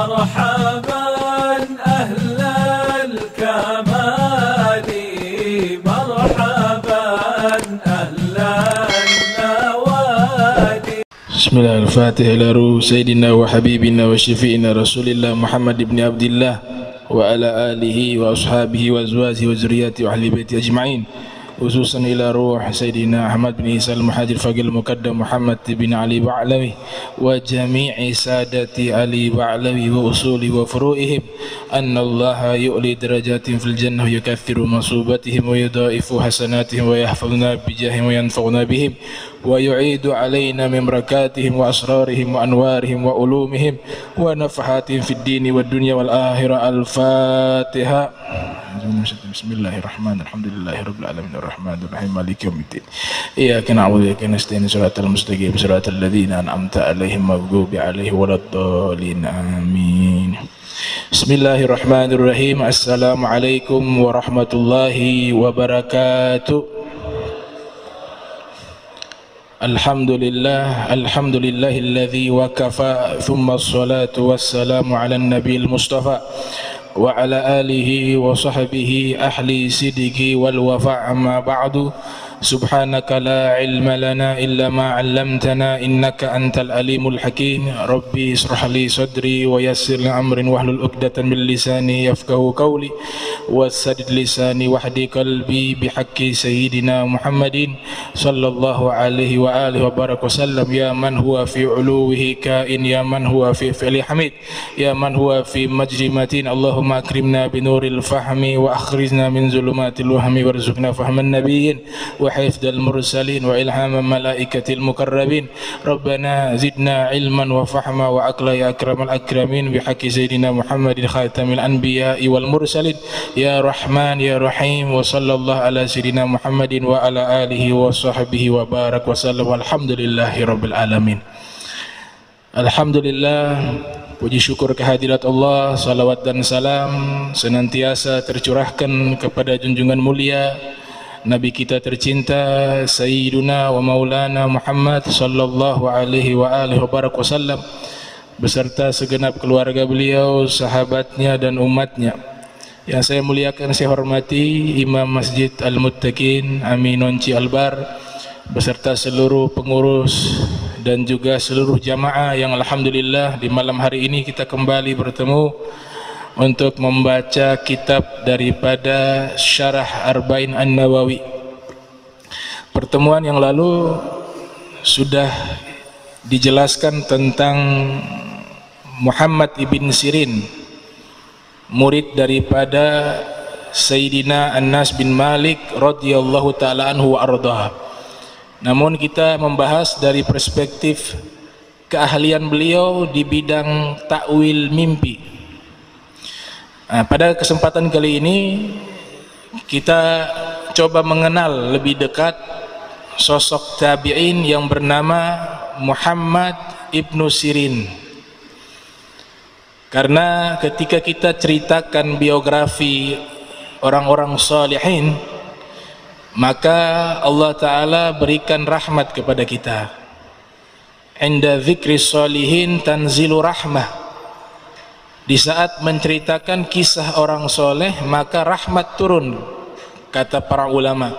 مرحبا أهل الكمال مرحبا أهل النوادي. بسم الله الفاتحة إلى روح سيدنا وحبيبنا وشفينا رسول الله محمد بن عبد الله وعلى آله وأصحابه وأزواجه وذريته وأهل بيته أجمعين، خصوصا إلى روح سيدنا أحمد بن عيسى المهاجر فقيل المقدم محمد بن علي بعلوي وجميع سادة علي بعلوي وأصول وفروعهم، أن الله يؤلي درجات في الجنة ويكثر مصوبتهم ويضاعف حسناتهم ويحفظنا بجاههم وينفعنا بهم ويعيد علينا من بركاتهم وأسرارهم وأنوارهم وعلومهم ونفحاتهم في الدين والدنيا والآخرة. الفاتحة. بسم الله الرحمن الرحيم الحمد لله رب العالمين الرحمن الرحيم مالك يوم الدين إياك نعبد وإياك نستعين صراط المستقيم صراط الذين أنعمت عليهم المغضوب عليهم ولا الضالين آمين. بسم الله الرحمن الرحيم. السلام عليكم ورحمة الله وبركاته. الحمد لله الذي وكفى ثم الصلاة والسلام على النبي المصطفى وعلى آله وصحبه أهل صدق والوفاء. أما بعد، سبحانك لا علم لنا إلا ما علمتنا إنك أنت العليم الحكيم. ربي اشرح لي صدري ويسر لي أمري واحلل عقدة من لساني يفقهوا قولي وسدد لساني واهد قلبي بحق سيدنا محمد صلى الله عليه وآله وبارك وسلم. يا من هو في علوه كائن، يا من هو في فعل حميد، يا من هو في مجد متين. اللهم أكرمنا بنور الفهم وأخرجنا من ظلمات الوهم وارزقنا فهم النبيين وحفظ المرسلين وإلهام الملائكة المقربين. ربنا زدنا علما وفهما وعقلا يا أكرم الأكرمين بحق سيدنا محمد خاتم الأنبياء والمرسلين. يا رحمن يا رحيم. وصلى الله على سيدنا محمد وعلى آله وصحبه وبارك وسلم. والحمد لله رب العالمين. Alhamdulillah, puji syukur kehadirat Allah, salawat dan salam senantiasa tercurahkan kepada junjungan mulia Nabi kita tercinta Sayyiduna wa Maulana Muhammad sallallahu alaihi wa alihi wasallam beserta segenap keluarga beliau, sahabatnya dan umatnya. Yang saya muliakan, saya hormati Imam Masjid Al-Muttaqin Aminonci Albar beserta seluruh pengurus dan juga seluruh jamaah yang alhamdulillah di malam hari ini kita kembali bertemu untuk membaca kitab daripada Syarah Arba'in An-Nawawi. Pertemuan yang lalu sudah dijelaskan tentang Muhammad ibn Sirin, murid daripada Sayyidina Anas bin Malik radhiyallahu ta'ala anhu wa ardhah. Namun kita membahas dari perspektif keahlian beliau di bidang takwil mimpi. Pada kesempatan kali ini kita coba mengenal lebih dekat sosok tabi'in yang bernama Muhammad ibn Sirin. Karena ketika kita ceritakan biografi orang-orang salihin, maka Allah Ta'ala berikan rahmat kepada kita. Inda dzikri sholihin tanzilu rahmah. Di saat menceritakan kisah orang soleh, maka rahmat turun, kata para ulama.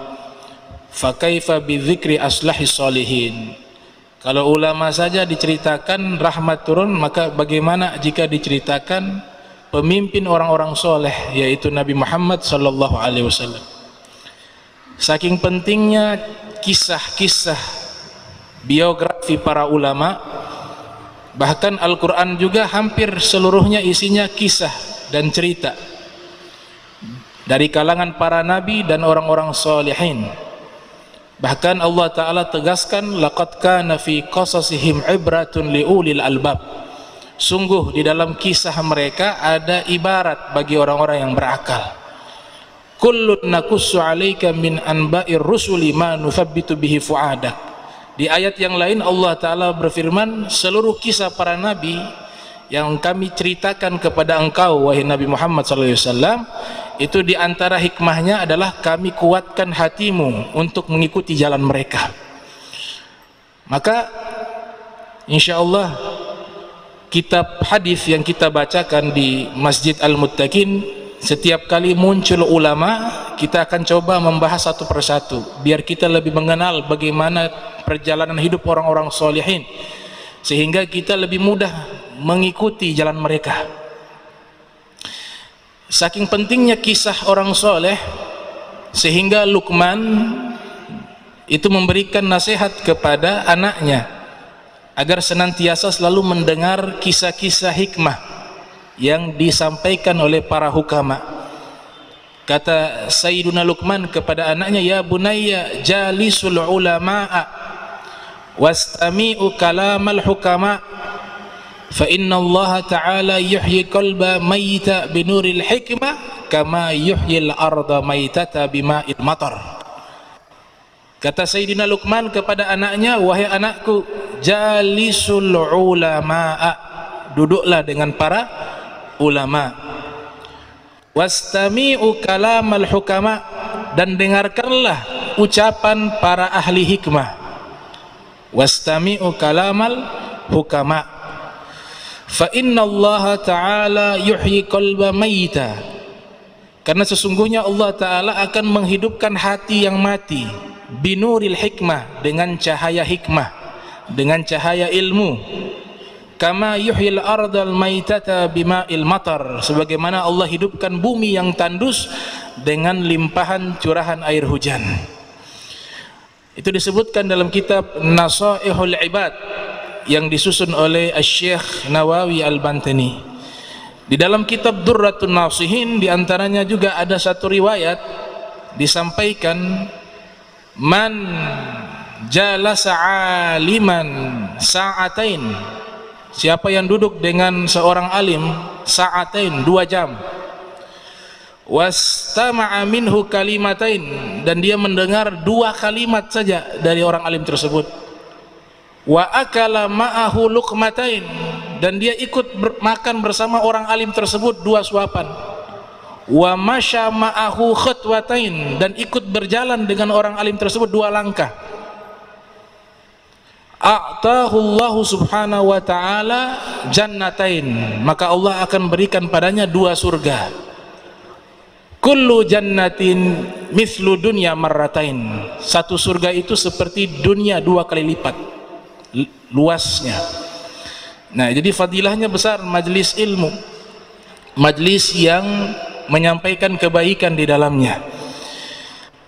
Fakaifa bidzikri aslahi sholihin. Kalau ulama saja diceritakan rahmat turun, maka bagaimana jika diceritakan pemimpin orang-orang soleh, yaitu Nabi Muhammad sallallahu alaihi wasallam. Saking pentingnya kisah-kisah biografi para ulama, bahkan Al-Quran juga hampir seluruhnya isinya kisah dan cerita dari kalangan para nabi dan orang-orang salihin. Bahkan Allah Ta'ala tegaskan, laqad kana fi qasasihim ibratun liulil albab. Sungguh di dalam kisah mereka ada ibarat bagi orang-orang yang berakal. Kullun nakussu 'alaika min anba'ir rusuli ma nuthabbitu bihi fu'adak. Di ayat yang lain Allah Ta'ala berfirman, seluruh kisah para nabi yang kami ceritakan kepada engkau wahai Nabi Muhammad SAW, itu diantara hikmahnya adalah kami kuatkan hatimu untuk mengikuti jalan mereka. Maka insya Allah kitab hadis yang kita bacakan di Masjid Al-Muttaqin, setiap kali muncul ulama, kita akan coba membahas satu persatu biar kita lebih mengenal bagaimana perjalanan hidup orang-orang solihin, sehingga kita lebih mudah mengikuti jalan mereka. Saking pentingnya kisah orang soleh, sehingga Luqman itu memberikan nasihat kepada anaknya agar senantiasa selalu mendengar kisah-kisah hikmah yang disampaikan oleh para hukama. Kata Sayyiduna Luqman kepada anaknya, ya bunayya jalisul ulama'a wastami'u kalamal hukama fa inna Allah ta'ala yuhyi qalba mayta binuril hikmah kama yuhyil arda maytata bima'il matar. Kata Sayyidina Luqman kepada anaknya, wahai anakku, jalisul ulama'a, duduklah dengan para ulama, wastami'u kalamal hukama, dan dengarkanlah ucapan para ahli hikmah. Wastami'u kalamal hukama fa inna Allah ta'ala yuhyi qalba mayta, karena sesungguhnya Allah Ta'ala akan menghidupkan hati yang mati, binuril hikmah, dengan cahaya hikmah, dengan cahaya ilmu, kama yuhyil ardal maitata bima'il matar, sebagaimana Allah hidupkan bumi yang tandus dengan limpahan curahan air hujan. Itu disebutkan dalam kitab Nasaihul Ibad yang disusun oleh Asy-Syaikh Nawawi Al-Bantani. Di dalam kitab Durratun Nasihin diantaranya juga ada satu riwayat disampaikan, man jalasa aliman sa'atain, siapa yang duduk dengan seorang alim sa'atain, 2 jam, wastama'a minhu kalimatain, dan dia mendengar 2 kalimat saja dari orang alim tersebut, wa akala ma'ahu luqmatain, dan dia ikut makan bersama orang alim tersebut 2 suapan, wa masya ma'ahu khutwatain, dan ikut berjalan dengan orang alim tersebut 2 langkah, a'tahullahu subhanahu wa ta'ala jannatain, maka Allah akan berikan padanya 2 surga, kullu jannatin mithlu dunya marratain, 1 surga itu seperti dunia 2 kali lipat luasnya. Nah, jadi fadilahnya besar majlis ilmu, majlis yang menyampaikan kebaikan di dalamnya.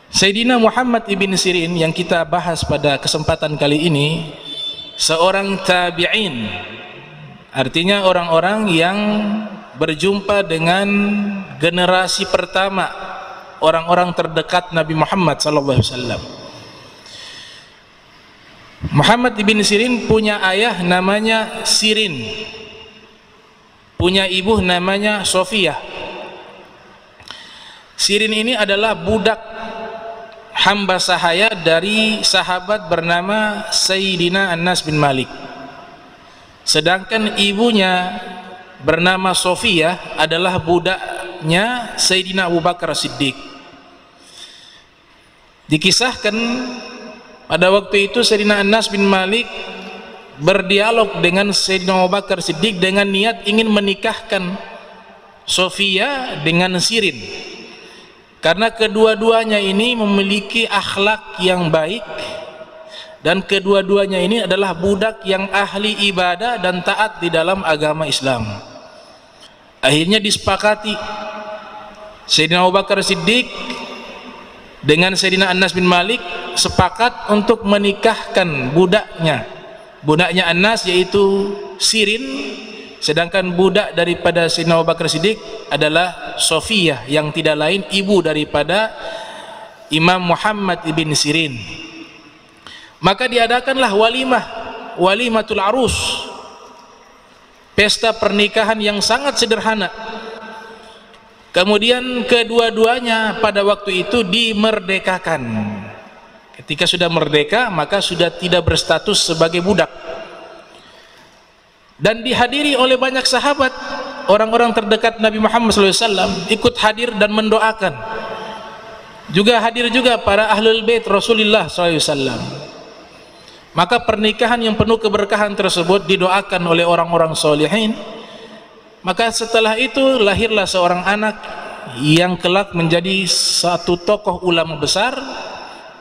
Sayyidina Muhammad ibn Sirin yang kita bahas pada kesempatan kali ini, seorang tabi'in, artinya orang-orang yang berjumpa dengan generasi pertama, orang-orang terdekat Nabi Muhammad SAW. Muhammad ibn Sirin punya ayah namanya Sirin, punya ibu namanya Sofiyah. Sirin ini adalah budak hamba sahaya dari sahabat bernama Sayyidina Anas bin Malik, sedangkan ibunya bernama Sofiyah adalah budaknya Sayyidina Abu Bakar Siddiq. Dikisahkan pada waktu itu Sayyidina Anas bin Malik berdialog dengan Sayyidina Abu Bakar Siddiq dengan niat ingin menikahkan Sofiyah dengan Sirin, karena kedua-duanya ini memiliki akhlak yang baik dan kedua-duanya ini adalah budak yang ahli ibadah dan taat di dalam agama Islam. Akhirnya disepakati Sayyidina Abu Bakar Siddiq dengan Sayyidina Anas bin Malik sepakat untuk menikahkan budaknya Anas, yaitu Sirin, sedangkan budak daripada Sayyidina Abu Bakar Siddiq adalah Sofiyah, yang tidak lain ibu daripada Imam Muhammad ibn Sirin. Maka diadakanlah walimatul arus, pesta pernikahan yang sangat sederhana. Kemudian kedua-duanya pada waktu itu dimerdekakan. Ketika sudah merdeka, maka sudah tidak berstatus sebagai budak, dan dihadiri oleh banyak sahabat, orang-orang terdekat Nabi Muhammad SAW ikut hadir dan mendoakan. Juga hadir juga para ahlul bait Rasulullah SAW. Maka pernikahan yang penuh keberkahan tersebut didoakan oleh orang-orang solihin. Maka setelah itu lahirlah seorang anak yang kelak menjadi satu tokoh ulama besar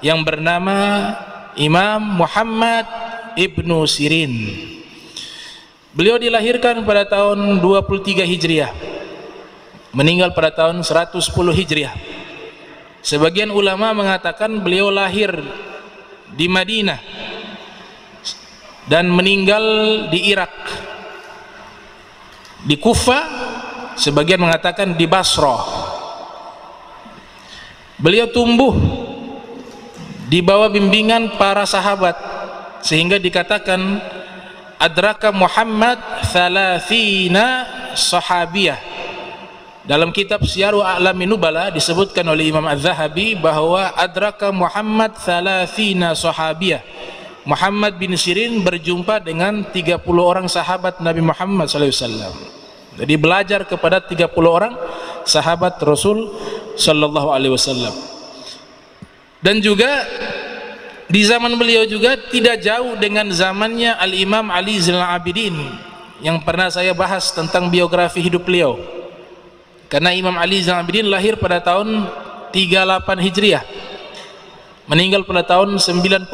yang bernama Imam Muhammad Ibnu Sirin. Beliau dilahirkan pada tahun 23 Hijriah, meninggal pada tahun 110 Hijriah. Sebagian ulama mengatakan beliau lahir di Madinah dan meninggal di Irak, di Kufah, sebagian mengatakan di Basrah. Beliau tumbuh di bawah bimbingan para sahabat sehingga dikatakan adraka Muhammad 30 sahabiyah. Dalam kitab Syiaru A'lamin Nubala disebutkan oleh Imam Az-Zahabi bahwa adraka Muhammad 30 sahabiyah. Muhammad bin Sirin berjumpa dengan 30 orang sahabat Nabi Muhammad SAW. Jadi belajar kepada 30 orang sahabat Rasul sallallahu alaihi wasallam. Dan juga di zaman beliau juga tidak jauh dengan zamannya Al-Imam Ali Zainal Abidin yang pernah saya bahas tentang biografi hidup beliau. Karena Imam Ali Zainal Abidin lahir pada tahun 38 Hijriah, meninggal pada tahun 95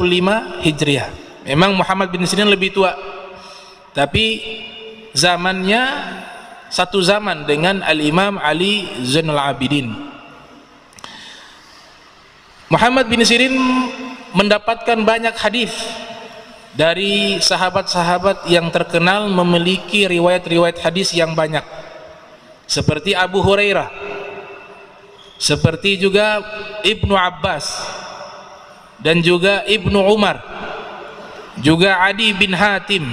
Hijriah. Memang Muhammad bin Sirin lebih tua, tapi zamannya satu zaman dengan Al-Imam Ali Zainal Abidin. Muhammad bin Sirin mendapatkan banyak hadis dari sahabat-sahabat yang terkenal memiliki riwayat-riwayat hadis yang banyak, seperti Abu Hurairah, seperti juga Ibnu Abbas, dan juga Ibnu Umar, juga Adi bin Hatim,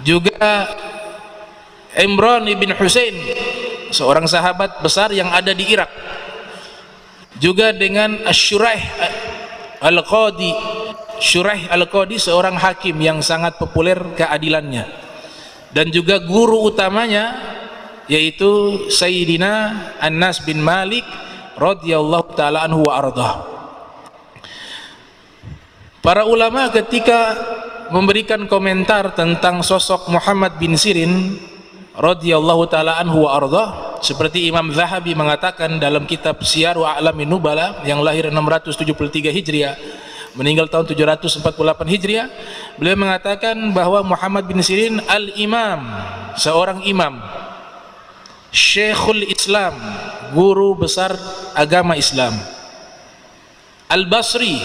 juga Imran bin Husain, seorang sahabat besar yang ada di Irak, juga dengan Asy-Syuraih Al-Qadi. Syuraih Al-Qadi seorang hakim yang sangat populer keadilannya, dan juga guru utamanya yaitu Sayyidina Anas bin Malik radhiyallahu taala anhu wa ardhah. Para ulama ketika memberikan komentar tentang sosok Muhammad bin Sirin radhiyallahu taala anhu wa ardhah, seperti Imam Zahabi mengatakan dalam kitab Syiaru A'lamin Nubala yang lahir 673 Hijriah, meninggal tahun 748 Hijriah, beliau mengatakan bahwa Muhammad bin Sirin al-imam, seorang imam, Syekhul Islam, guru besar agama Islam, Al-Basri,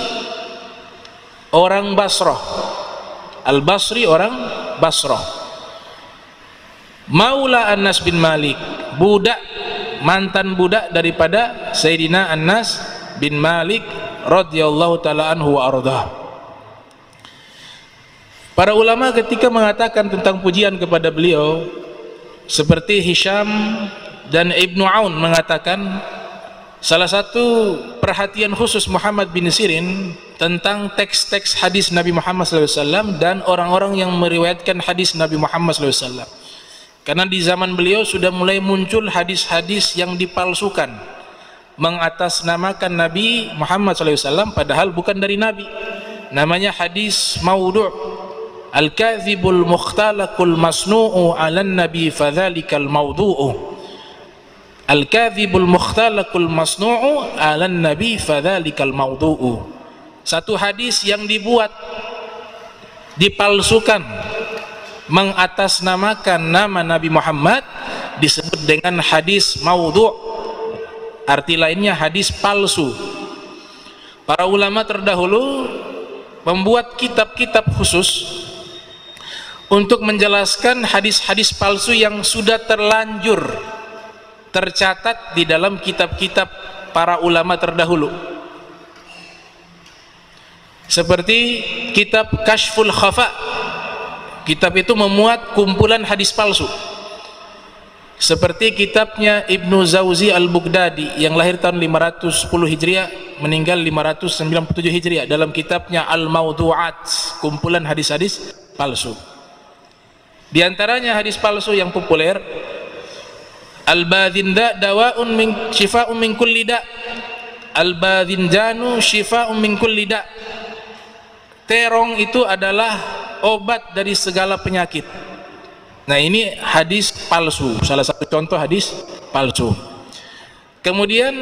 orang Basrah, Al-Basri orang Basrah, Maula Anas bin Malik, budak, mantan budak daripada Sayyidina Anas bin Malik radhiyallahu taala anhu wa ardhah. Para ulama ketika mengatakan tentang pujian kepada beliau, seperti Hisham dan Ibnu Aun mengatakan salah satu perhatian khusus Muhammad bin Sirin tentang teks-teks hadis Nabi Muhammad SAW dan orang-orang yang meriwayatkan hadis Nabi Muhammad SAW. Karena di zaman beliau sudah mulai muncul hadis-hadis yang dipalsukan, mengatasnamakan Nabi Muhammad SAW padahal bukan dari Nabi. Namanya hadis maudhu', al-kadhibul mukhtalaqul masnu'u 'alan nabi fadzalikal maudhu'u. Al-kadhibul mukhtalaqul masnu'u 'alan nabi fadzalikal maudhu'u. Satu hadis yang dibuat, dipalsukan, mengatasnamakan nama Nabi Muhammad disebut dengan hadis maudhu'. Arti lainnya hadis palsu. Para ulama terdahulu membuat kitab-kitab khusus untuk menjelaskan hadis-hadis palsu yang sudah terlanjur tercatat di dalam kitab-kitab para ulama terdahulu, seperti kitab Kashful Khafa. Kitab itu memuat kumpulan hadis palsu, seperti kitabnya Ibnu Zawzi Al-Bughdadi yang lahir tahun 510 Hijriah, meninggal 597 Hijriah. Dalam kitabnya Al-Mawdu'at, kumpulan hadis-hadis palsu. Di antaranya hadis palsu yang populer, Al-Badhinda dawa'un min shifa'un min kulli da', Al-Badhinjanu shifa'un min kulli da'. terong itu adalah obat dari segala penyakit. Nah, ini hadis palsu, salah satu contoh hadis palsu. Kemudian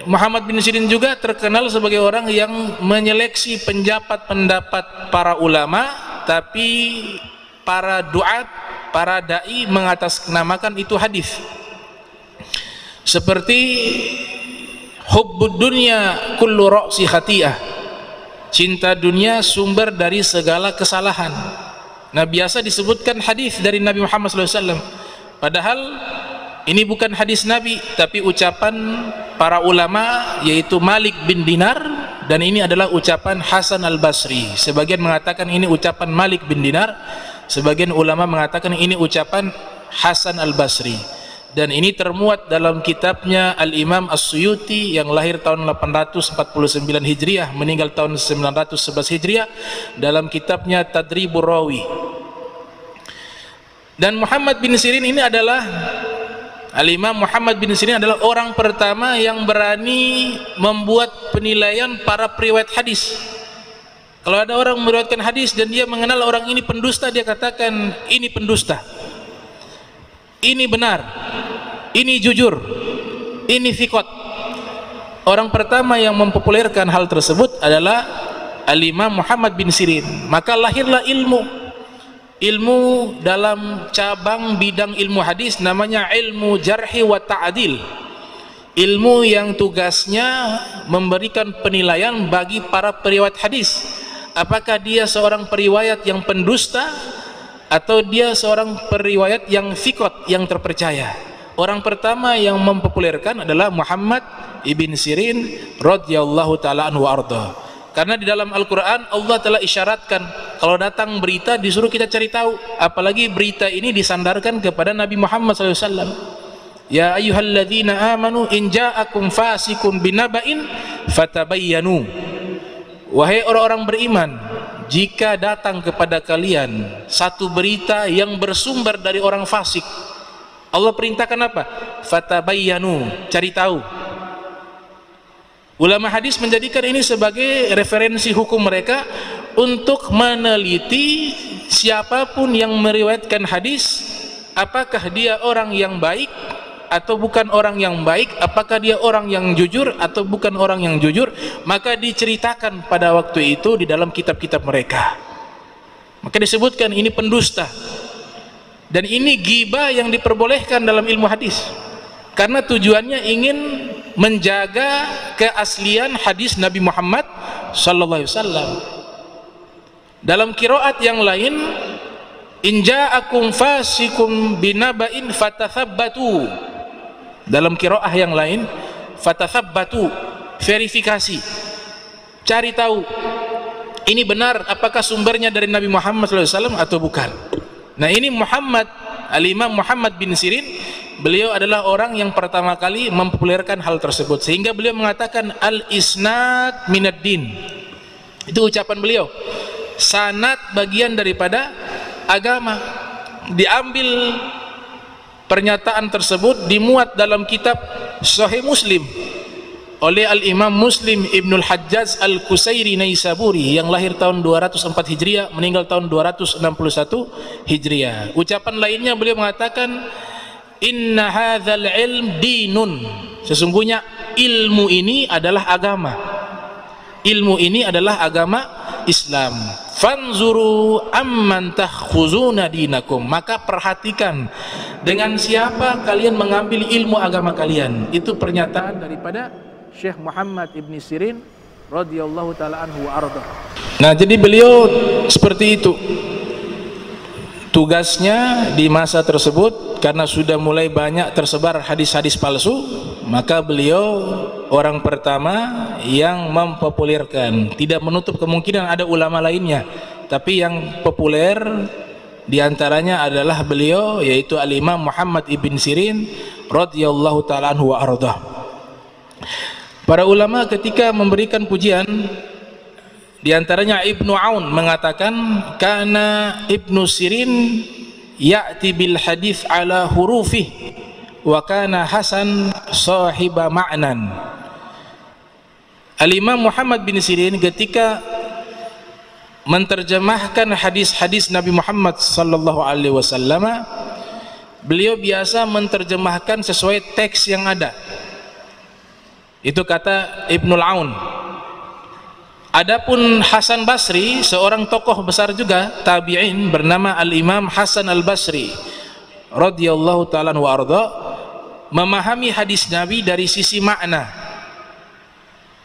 Muhammad bin Sirin juga terkenal sebagai orang yang menyeleksi pendapat para ulama, tapi para duat, para dai mengatasnamakan itu hadis. Seperti hubbud dunya kullu ra'si khati'ah, cinta dunia sumber dari segala kesalahan. Nah, biasa disebutkan hadis dari Nabi Muhammad SAW, padahal ini bukan hadis Nabi, tapi ucapan para ulama, yaitu Malik bin Dinar, dan ini adalah ucapan Hasan al-Basri. Sebagian mengatakan ini ucapan Malik bin Dinar, sebagian ulama mengatakan ini ucapan Hasan al-Basri. Dan ini termuat dalam kitabnya Al-Imam As-Suyuti yang lahir tahun 849 Hijriah, meninggal tahun 911 Hijriah, dalam kitabnya Tadribur Rawi. Dan Muhammad bin Sirin ini adalah Al-Imam Muhammad bin Sirin adalah orang pertama yang berani membuat penilaian para periwayat hadis. Kalau ada orang meriwayatkan hadis dan dia mengenal orang ini pendusta, dia katakan ini pendusta, ini benar, ini jujur, ini thiqat. Orang pertama yang mempopulerkan hal tersebut adalah Al-Imam Muhammad bin Sirin. Maka lahirlah ilmu dalam cabang bidang ilmu hadis, namanya ilmu jarhi wa ta'adil. Ilmu yang tugasnya memberikan penilaian bagi para periwayat hadis, apakah dia seorang periwayat yang pendusta atau dia seorang periwayat yang thiqat, yang terpercaya. Orang pertama yang mempopulerkan adalah Muhammad ibn Sirin radhiyallahu taala anhu arda. Karena di dalam Al-Quran Allah telah isyaratkan, kalau datang berita disuruh kita cari tahu, apalagi berita ini disandarkan kepada Nabi Muhammad SAW. Ya ayyuhalladzina amanu in ja'akum fasikum binaba'in fatabayyanu. Wahai orang-orang beriman, jika datang kepada kalian satu berita yang bersumber dari orang fasik, Allah perintahkan apa? Fatabayyanu, cari tahu. Ulama hadis menjadikan ini sebagai referensi hukum mereka untuk meneliti siapapun yang meriwayatkan hadis, apakah dia orang yang baik atau bukan orang yang baik, apakah dia orang yang jujur atau bukan orang yang jujur. Maka diceritakan pada waktu itu di dalam kitab-kitab mereka. Maka disebutkan ini pendusta. Dan ini ghibah yang diperbolehkan dalam ilmu hadis, karena tujuannya ingin menjaga keaslian hadis Nabi Muhammad sallallahu alaihi wasallam. Dalam qiraat yang lain, in ja'akum fasikum binaba'in fatathabbatu. Dalam qiraah yang lain, fatathabbatu, verifikasi, cari tahu ini benar apakah sumbernya dari Nabi Muhammad sallallahu alaihi wasallam atau bukan. Nah, ini Al-Imam Muhammad bin Sirin, beliau adalah orang yang pertama kali mempopulerkan hal tersebut, sehingga beliau mengatakan al-isnad minad din. Itu ucapan beliau, sanad bagian daripada agama. Diambil pernyataan tersebut, dimuat dalam kitab Sahih Muslim oleh Al-Imam Muslim Ibnul Hajjaj Al-Qusairi Naisaburi yang lahir tahun 204 Hijriah, meninggal tahun 261 Hijriah. Ucapan lainnya beliau mengatakan inna hadzal ilm dinun, sesungguhnya ilmu ini adalah agama, ilmu ini adalah agama Islam. Fanzuru amman takhuzuna dinakum, maka perhatikan dengan siapa kalian mengambil ilmu agama kalian. Itu pernyataan daripada Syekh Muhammad ibn Sirin radhiyallahu taala anhu wa arda. Nah, jadi beliau seperti itu tugasnya di masa tersebut. Karena sudah mulai banyak tersebar hadis-hadis palsu, maka beliau orang pertama yang mempopulerkan. Tidak menutup kemungkinan ada ulama lainnya, tapi yang populer diantaranya adalah beliau, yaitu Al-Imam Muhammad ibn Sirin radhiyallahu taala anhu wa arda. Para ulama ketika memberikan pujian, diantaranya Ibnu Aun mengatakan, karena Ibnu Sirin ya'ti bil hadis ala hurufih wa kana Hasan sahiba ma'nan. Al-Imam Muhammad bin Sirin ketika menterjemahkan hadis-hadis Nabi Muhammad sallallahu alaihi wasallam, beliau biasa menterjemahkan sesuai teks yang ada. Itu kata Ibnul Aun. Adapun Hasan Basri, seorang tokoh besar juga tabi'in bernama Al-Imam Hasan Al-Basri radhiyallahu ta'ala wa arda, memahami hadis Nabi dari sisi makna,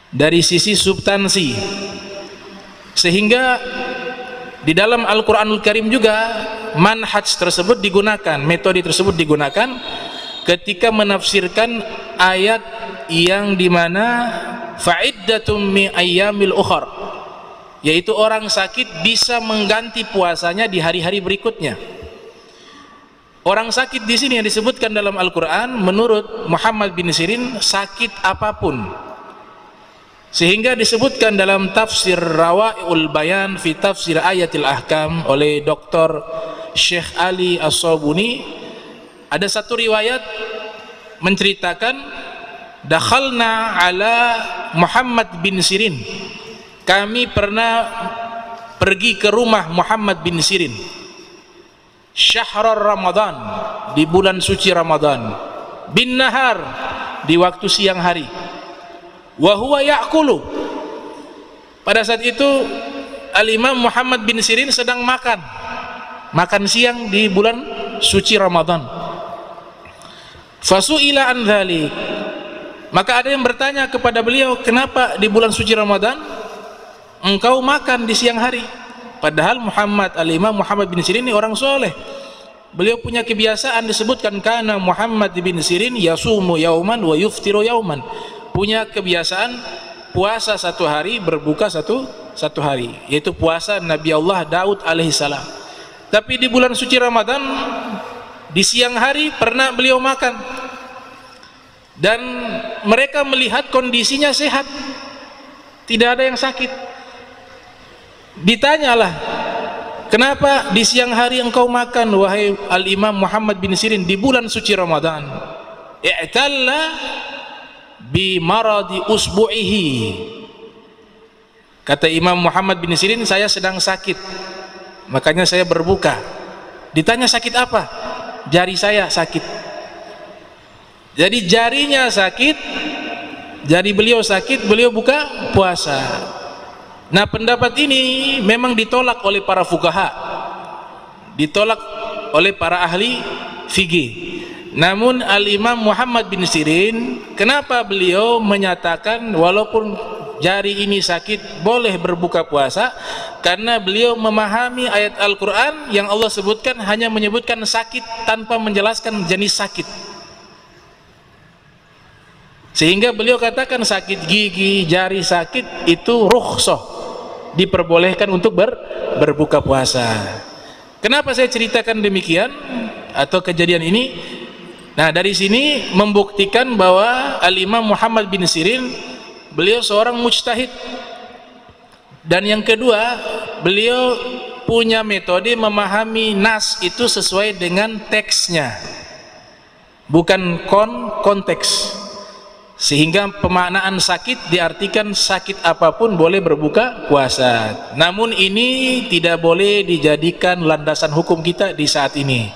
dari sisi substansi, sehingga di dalam Al-Quranul Karim juga manhaj tersebut digunakan, metode tersebut digunakan ketika menafsirkan ayat yang dimana fa'iddatum min ayyamil ukhar, yaitu orang sakit bisa mengganti puasanya di hari-hari berikutnya. Orang sakit di sini yang disebutkan dalam Al-Quran menurut Muhammad bin Sirin sakit apapun, sehingga disebutkan dalam tafsir Rawai'ul Bayan fi tafsir ayatil ahkam oleh Dr. Syekh Ali As-Sabuni, ada satu riwayat menceritakan dakhalna ala Muhammad bin Sirin, kami pernah pergi ke rumah Muhammad bin Sirin syahrul Ramadan, di bulan suci Ramadan, bin nahar, di waktu siang hari, wa huwa ya'kulu, pada saat itu Al-Imam Muhammad bin Sirin sedang makan siang di bulan suci Ramadan. Fasu'ila an dzalik, maka ada yang bertanya kepada beliau, kenapa di bulan suci Ramadan engkau makan di siang hari? Padahal Al-Imam Muhammad bin Sirin ini orang soleh. Beliau punya kebiasaan, disebutkan karena Muhammad bin Sirin yasumu yauman wa yuftiru yauman, punya kebiasaan puasa satu hari, berbuka satu hari, yaitu puasa Nabi Allah Daud alaihissalam. Tapi di bulan suci Ramadan di siang hari pernah beliau makan, dan mereka melihat kondisinya sehat, tidak ada yang sakit. Ditanyalah, kenapa di siang hari engkau makan wahai Al-Imam Muhammad bin Sirin di bulan suci Ramadan? I'talla bi maradi usbu'ihi, kata Imam Muhammad bin Sirin, saya sedang sakit, makanya saya berbuka. Ditanya sakit apa? Jari saya sakit. Jadi jarinya sakit, jari beliau sakit, beliau buka puasa. Nah, pendapat ini memang ditolak oleh para fuqaha, ditolak oleh para ahli fikih. Namun Al-Imam Muhammad bin Sirin, kenapa beliau menyatakan walaupun jari ini sakit boleh berbuka puasa? Karena beliau memahami ayat Al-Quran yang Allah sebutkan hanya menyebutkan sakit tanpa menjelaskan jenis sakit, sehingga beliau katakan sakit gigi, jari sakit itu rukhsah, diperbolehkan untuk berbuka puasa. Kenapa saya ceritakan demikian atau kejadian ini? Nah, dari sini membuktikan bahwa Al-Imam Muhammad bin Sirin beliau seorang mujtahid, dan yang kedua beliau punya metode memahami nas itu sesuai dengan teksnya, bukan konteks, sehingga pemaknaan sakit diartikan sakit apapun boleh berbuka puasa. Namun ini tidak boleh dijadikan landasan hukum kita di saat ini,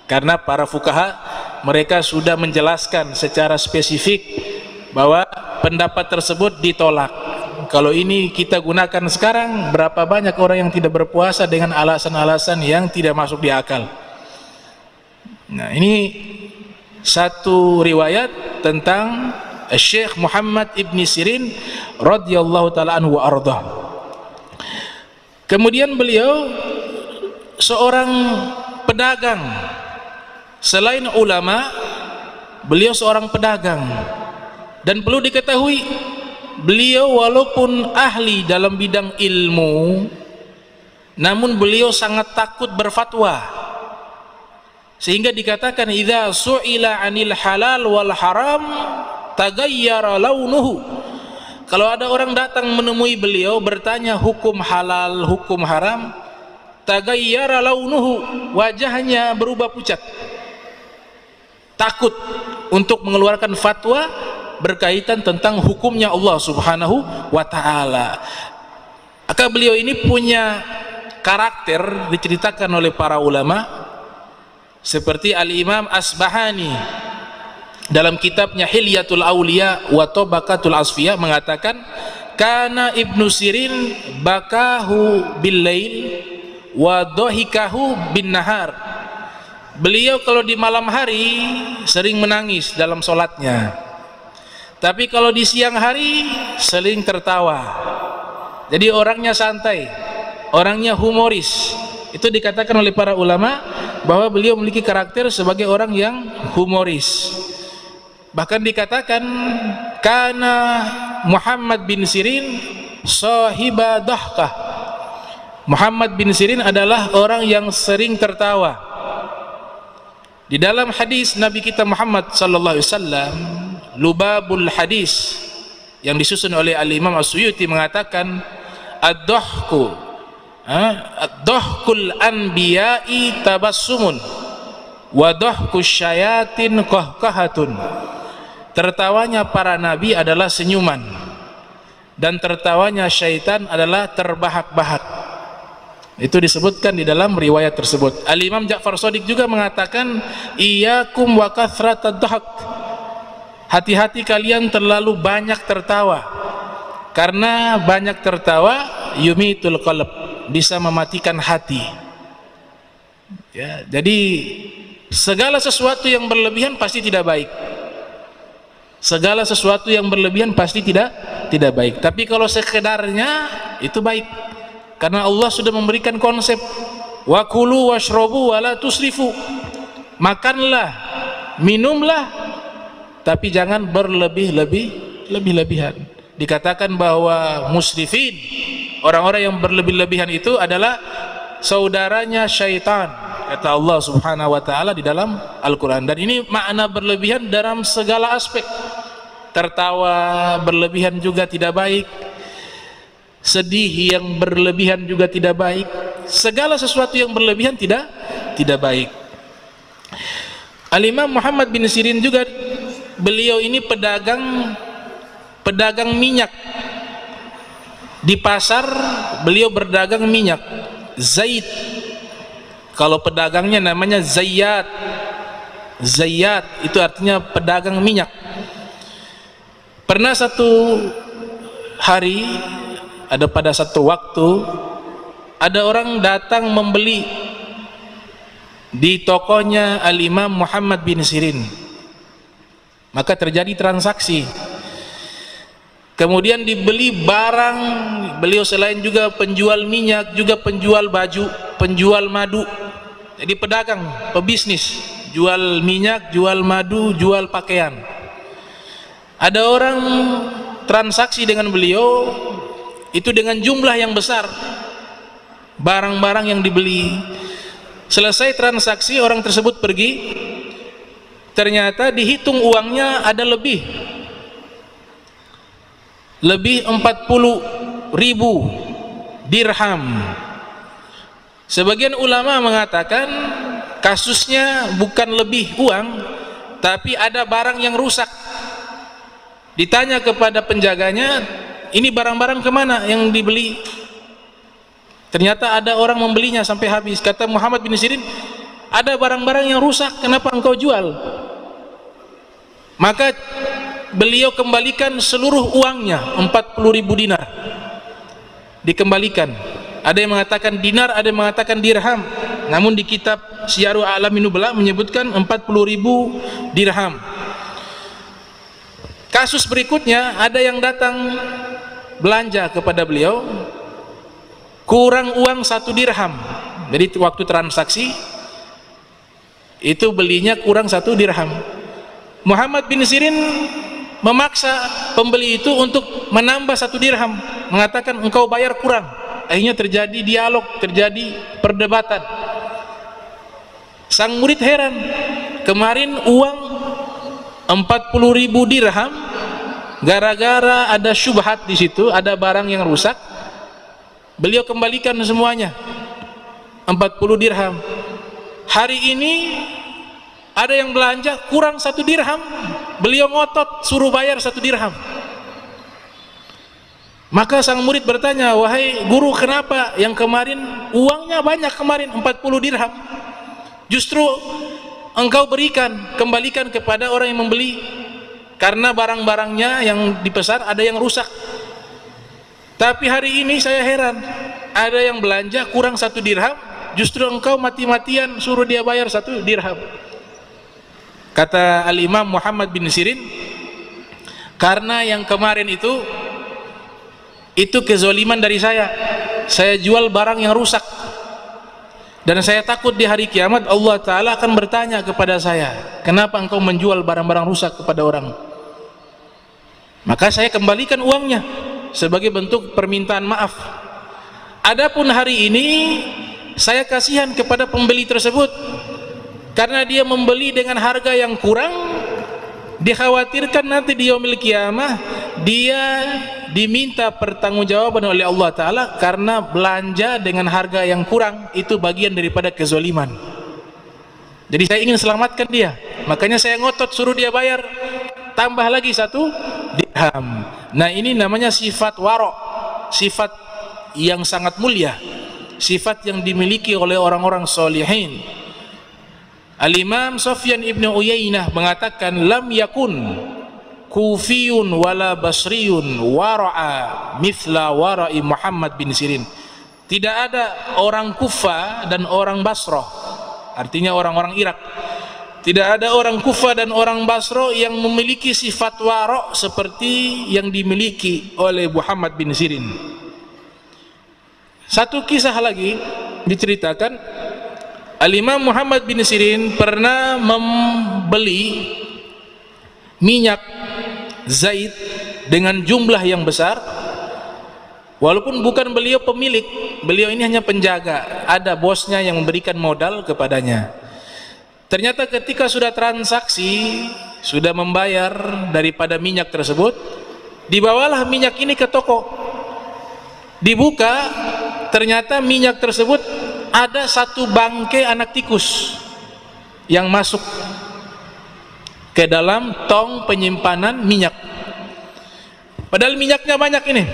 karena para fuqaha mereka sudah menjelaskan secara spesifik bahwa pendapat tersebut ditolak. Kalau ini kita gunakan sekarang, berapa banyak orang yang tidak berpuasa dengan alasan-alasan yang tidak masuk di akal. Nah, ini satu riwayat tentang Syekh Muhammad ibn Sirin radhiyallahu ta'ala anhu wa ardah. Kemudian beliau seorang pedagang. Selain ulama, beliau seorang pedagang. Dan perlu diketahui, beliau walaupun ahli dalam bidang ilmu, namun beliau sangat takut berfatwa, sehingga dikatakan idza su'ila 'anil halal wal haram tagayyara launuhu. Kalau ada orang datang menemui beliau bertanya hukum halal, hukum haram, tagayyara launuhu, wajahnya berubah pucat, takut untuk mengeluarkan fatwa berkaitan tentang hukumnya Allah Subhanahu wa ta'ala. Maka beliau ini punya karakter diceritakan oleh para ulama, seperti Al-Imam Asbahani dalam kitabnya Hilyatul Auliya wa Tabaqatul Asfiyah mengatakan, kana Ibnu Sirin bakahu bil lail wa dhahikahu bin nahar. Beliau kalau di malam hari sering menangis dalam solatnya, tapi kalau di siang hari sering tertawa. Jadi orangnya santai, orangnya humoris. Itu dikatakan oleh para ulama bahwa beliau memiliki karakter sebagai orang yang humoris. Bahkan dikatakan kana Muhammad bin Sirin sahiba dahkah. Muhammad bin Sirin adalah orang yang sering tertawa. Di dalam hadis Nabi kita Muhammad sallallahu alaihi wasallam, Lubabul Hadis yang disusun oleh Al-Imam As-Suyuti mengatakan, ad-dahku ad-dahkul anbiya'i tabassumun wa dahkus syayatin qahqahatun. Tertawanya para nabi adalah senyuman, dan tertawanya syaitan adalah terbahak-bahak. Itu disebutkan di dalam riwayat tersebut. Al-Imam Ja'far Shadiq juga mengatakan, iyyakum wa kathratad dahak. Hati-hati kalian terlalu banyak tertawa, karena banyak tertawa yumitul qalb, bisa mematikan hati. Ya, jadi segala sesuatu yang berlebihan pasti tidak baik. Segala sesuatu yang berlebihan pasti tidak baik. Tapi kalau sekedarnya itu baik, karena Allah sudah memberikan konsep wa kulu washrabu wala tusrifu. Makanlah, minumlah, tapi jangan berlebih-lebihan. Dikatakan bahwa musrifin, orang-orang yang berlebih-lebihan itu adalah saudaranya syaitan, kata Allah subhanahu wa ta'ala di dalam Al-Quran. Dan ini makna berlebihan dalam segala aspek. Tertawa berlebihan juga tidak baik, sedih yang berlebihan juga tidak baik, segala sesuatu yang berlebihan tidak baik. Al-Imam Muhammad bin Sirin juga, beliau ini pedagang minyak. Di pasar beliau berdagang minyak zait. Kalau pedagangnya namanya zayyat. Zayyat itu artinya pedagang minyak. Pernah satu hari, pada satu waktu, ada orang datang membeli di tokonya Al-Imam Muhammad bin Sirin. Maka terjadi transaksi. Kemudian dibeli barang. Beliau selain juga penjual minyak, juga penjual baju, penjual madu. Jadi pedagang, pebisnis, jual minyak, jual madu, jual pakaian. Ada orang transaksi dengan beliau itu dengan jumlah yang besar barang-barang yang dibeli. Selesai transaksi, orang tersebut pergi. Ternyata dihitung uangnya ada lebih 40.000 dirham. Sebagian ulama mengatakan kasusnya bukan lebih uang, tapi ada barang yang rusak. Ditanya kepada penjaganya, ini barang-barang kemana yang dibeli? Ternyata ada orang membelinya sampai habis. Kata Muhammad bin Sirin, ada barang-barang yang rusak, kenapa engkau jual? Maka beliau kembalikan seluruh uangnya, 40.000 dinar dikembalikan. Ada yang mengatakan dinar, ada yang mengatakan dirham. Namun di kitab Syiarul A'lamin Nubala menyebutkan 40.000 dirham. Kasus berikutnya, ada yang datang belanja kepada beliau, kurang uang 1 dirham. Jadi waktu transaksi itu belinya kurang 1 dirham. Muhammad bin Sirin memaksa pembeli itu untuk menambah 1 dirham, mengatakan engkau bayar kurang. Akhirnya terjadi dialog, terjadi perdebatan. Sang murid heran, kemarin uang 40.000 dirham, gara-gara ada syubhat di situ, ada barang yang rusak, beliau kembalikan semuanya 40 dirham. Hari ini ada yang belanja kurang 1 dirham, beliau ngotot suruh bayar 1 dirham. Maka sang murid bertanya, wahai guru, kenapa yang kemarin uangnya banyak, kemarin 40 dirham, justru engkau kembalikan kepada orang yang membeli, karena barang-barangnya yang dipesan ada yang rusak. Tapi hari ini saya heran, ada yang belanja kurang 1 dirham, justru engkau mati-matian suruh dia bayar 1 dirham. Kata Al-Imam Muhammad bin Sirin, karena yang kemarin itu kezaliman dari saya jual barang yang rusak, dan saya takut di hari kiamat Allah Ta'ala akan bertanya kepada saya, kenapa engkau menjual barang-barang rusak kepada orang? Maka saya kembalikan uangnya sebagai bentuk permintaan maaf. Adapun hari ini saya kasihan kepada pembeli tersebut, karena dia membeli dengan harga yang kurang, dikhawatirkan nanti di yaumil qiyamah dia diminta pertanggungjawaban oleh Allah Ta'ala karena belanja dengan harga yang kurang. Itu bagian daripada kezaliman. Jadi saya ingin selamatkan dia, makanya saya ngotot suruh dia bayar tambah lagi 1 dirham. Nah, ini namanya sifat waro', sifat yang sangat mulia, sifat yang dimiliki oleh orang-orang solihin. Al-Imam Sufyan ibn Uyainah mengatakan, lam yakun kufiyun wala basriyun wara'a mithla wara'i Muhammad bin Sirin. Tidak ada orang Kufa dan orang Basrah, artinya orang-orang Irak, tidak ada orang Kufa dan orang Basra yang memiliki sifat waro' seperti yang dimiliki oleh Muhammad bin Sirin. Satu kisah lagi diceritakan, Al-Imam Muhammad bin Sirin pernah membeli minyak zait dengan jumlah yang besar, walaupun bukan beliau pemilik, beliau ini hanya penjaga, ada bosnya yang memberikan modal kepadanya. Ternyata ketika sudah transaksi, sudah membayar daripada minyak tersebut, dibawalah minyak ini ke toko, dibuka, ternyata minyak tersebut ada 1 bangkai anak tikus yang masuk ke dalam tong penyimpanan minyak. Padahal minyaknya banyak ini,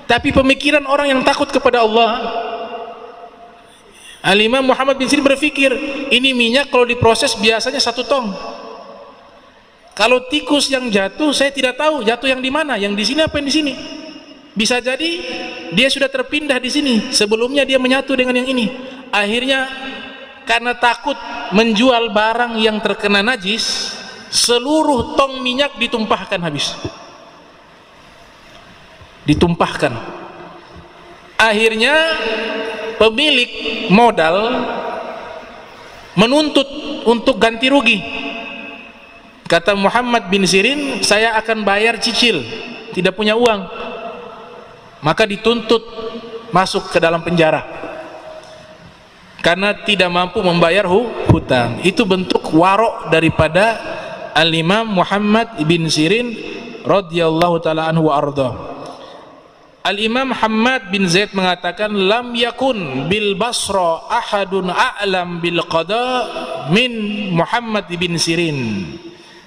tapi pemikiran orang yang takut kepada Allah, Al-Imam Muhammad bin Sirin berpikir, ini minyak kalau diproses biasanya 1 tong. Kalau tikus yang jatuh, saya tidak tahu jatuh yang di mana, yang di sini apa yang di sini. Bisa jadi dia sudah terpindah di sini, sebelumnya dia menyatu dengan yang ini. Akhirnya karena takut menjual barang yang terkena najis, seluruh tong minyak ditumpahkan habis. Ditumpahkan. Akhirnya pemilik modal menuntut untuk ganti rugi. Kata Muhammad bin Sirin, saya akan bayar cicil, tidak punya uang. Maka dituntut masuk ke dalam penjara karena tidak mampu membayar hutang. Itu bentuk waro' daripada Al-Imam Muhammad bin Sirin radhiyallahu ta'ala anhu wa arda. Al-Imam Hammad bin Zaid mengatakan, lam yakun bil Basra ahadun a'lam bil qada min Muhammad bin Sirin.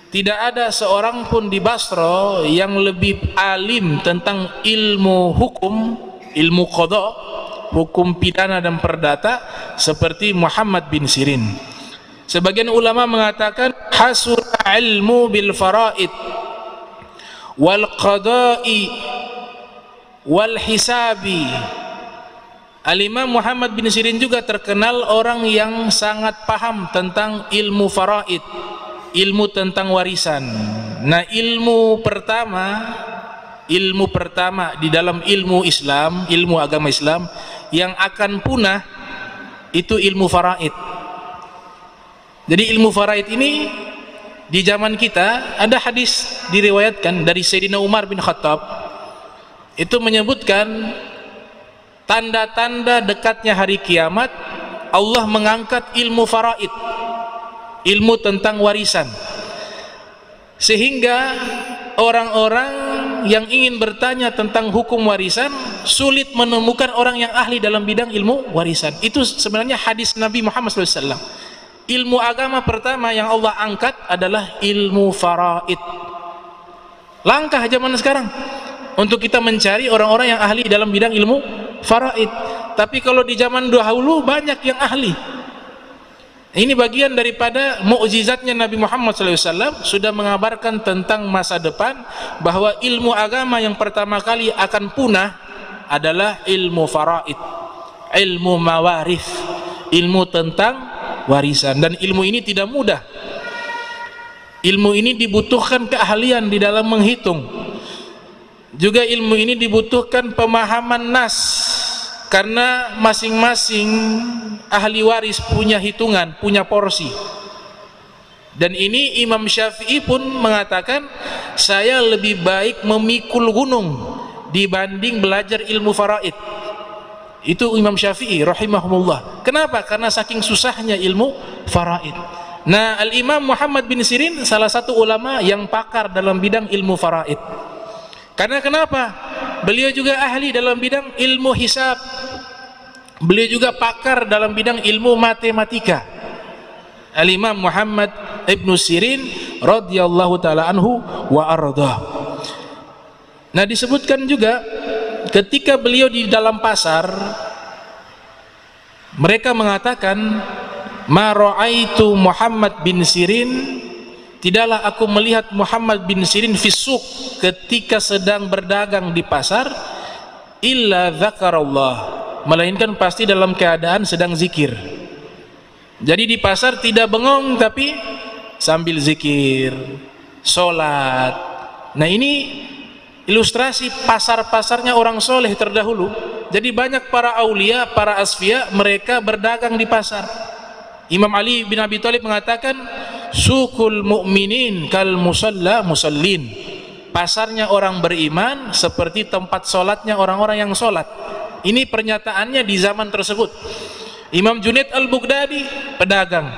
Tidak ada seorang pun di Basra yang lebih alim tentang ilmu hukum, ilmu qada, hukum pidana dan perdata seperti Muhammad bin Sirin. Sebagian ulama mengatakan hasul ilmu bil faraid wal qada'i wal hisabi. Al-Imam Muhammad bin Sirin juga terkenal orang yang sangat paham tentang ilmu faraid, ilmu tentang warisan. Nah, ilmu pertama di dalam ilmu Islam, ilmu agama Islam yang akan punah itu ilmu faraid. Jadi ilmu faraid ini di zaman kita ada hadis diriwayatkan dari Sayyidina Umar bin Khattab, itu menyebutkan tanda-tanda dekatnya hari kiamat, Allah mengangkat ilmu faraid, ilmu tentang warisan, sehingga orang-orang yang ingin bertanya tentang hukum warisan sulit menemukan orang yang ahli dalam bidang ilmu warisan. Itu sebenarnya hadis Nabi Muhammad SAW. Ilmu agama pertama yang Allah angkat adalah ilmu faraid. Langkah zaman sekarang, untuk kita mencari orang-orang yang ahli dalam bidang ilmu faraid. Tapi kalau di zaman dahulu banyak yang ahli. Ini bagian daripada mukjizatnya Nabi Muhammad SAW, sudah mengabarkan tentang masa depan bahwa ilmu agama yang pertama kali akan punah adalah ilmu faraid, ilmu mawarith, ilmu tentang warisan. Dan ilmu ini tidak mudah. Ilmu ini dibutuhkan keahlian di dalam menghitung. Juga ilmu ini dibutuhkan pemahaman nas, karena masing-masing ahli waris punya hitungan, punya porsi. Dan ini Imam Syafi'i pun mengatakan, saya lebih baik memikul gunung dibanding belajar ilmu faraid. Itu Imam Syafi'i rahimahumullah. Kenapa? Karena saking susahnya ilmu faraid. Nah, Al-Imam Muhammad bin Sirin salah satu ulama yang pakar dalam bidang ilmu faraid. Karena kenapa? Beliau juga ahli dalam bidang ilmu hisab. Beliau juga pakar dalam bidang ilmu matematika. Al-Imam Muhammad ibn Sirin radhiyallahu ta'ala anhu wa ardah. Nah, disebutkan juga ketika beliau di dalam pasar, mereka mengatakan, ma ra'aitu Muhammad bin Sirin, tidaklah aku melihat Muhammad bin Sirin fisuk, ketika sedang berdagang di pasar, illa dzakarallah, melainkan pasti dalam keadaan sedang zikir. Jadi di pasar tidak bengong, tapi sambil zikir, sholat. Nah, ini ilustrasi pasar-pasarnya orang soleh terdahulu. Jadi banyak para aulia, para asfiya, mereka berdagang di pasar. Imam Ali bin Abi Thalib mengatakan, sukul mu'minin kal musalla musallin. Pasarnya orang beriman seperti tempat solatnya orang-orang yang solat. Ini pernyataannya di zaman tersebut. Imam Junaid al-Baghdadi pedagang.